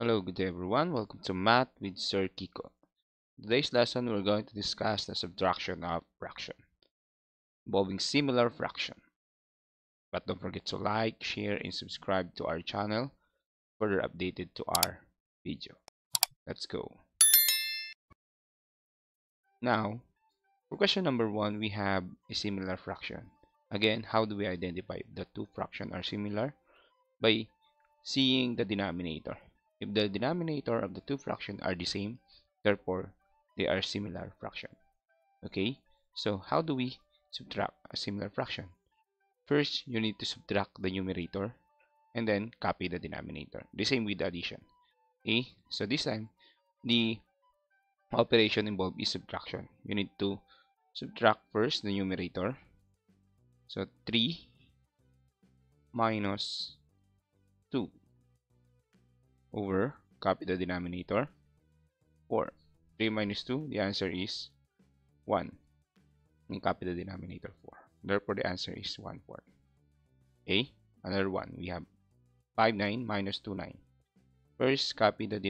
Hello, good day everyone. Welcome to Math with Sir Kiko. Today's lesson we're going to discuss the subtraction of fraction involving similar fraction. But don't forget to like, share, and subscribe to our channel further updated to our video. Let's go. Now, for question number 1, we have a similar fraction. Again, how do we identify if the two fractions are similar? By seeing the denominator. If the denominator of the two fractions are the same, therefore they are similar fraction. Okay, so how do we subtract a similar fraction? First, you need to subtract the numerator and then copy the denominator. The same with the addition. Okay, so this time the operation involved is subtraction. You need to subtract first the numerator. So 3 minus 2 over, copy the denominator, 4. 3 minus 2, the answer is 1. And copy the denominator, 4. Therefore, the answer is 1/4. Okay, another one. We have 5 9 minus 2 9. First, copy the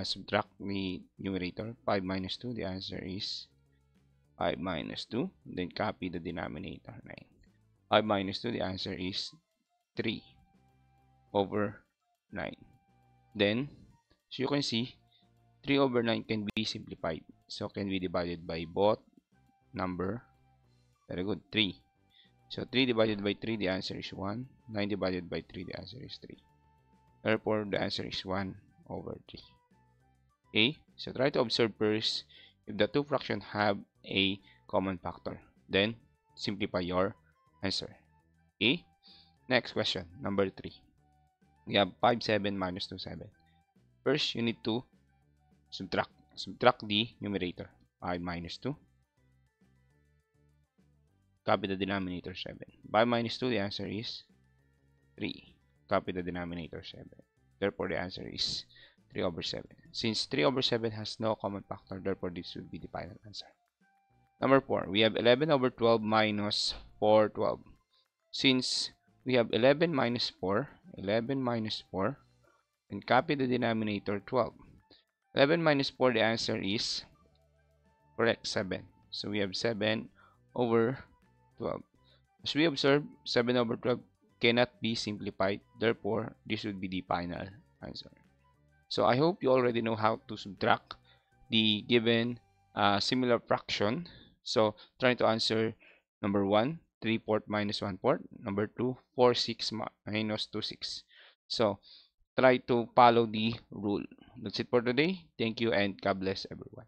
subtract the numerator. 5 minus 2, the answer is 5 minus 2. Then copy the denominator, 9. 5 minus 2, the answer is 3 over 9. Then, so you can see, 3 over 9 can be simplified. So, can be divided by both number. Very good, 3. So, 3 divided by 3, the answer is 1. 9 divided by 3, the answer is 3. Therefore, the answer is 1/3. Okay, so try to observe first if the two fractions have a common factor. Then, simplify your answer. Okay, next question, number 3. We have 5 7 minus 2 7. First, you need to subtract the numerator. 5 minus 2. Copy the denominator, 7. 5 minus 2, the answer is 3. Copy the denominator, 7. Therefore, the answer is 3/7. Since 3/7 has no common factor, therefore, this will be the final answer. Number 4, we have 11/12 minus 4/12. Since we have 11 minus 4, and copy the denominator, 12. 11 minus 4, the answer is correct, 7. So we have 7/12. As we observe, 7/12 cannot be simplified. Therefore, this would be the final answer. So I hope you already know how to subtract the given similar fraction. So trying to answer number 1, 3/4 minus 1/4. Number 2, 4 6 minus 2 6. So try to follow the rule. That's it for today. Thank you and God bless everyone.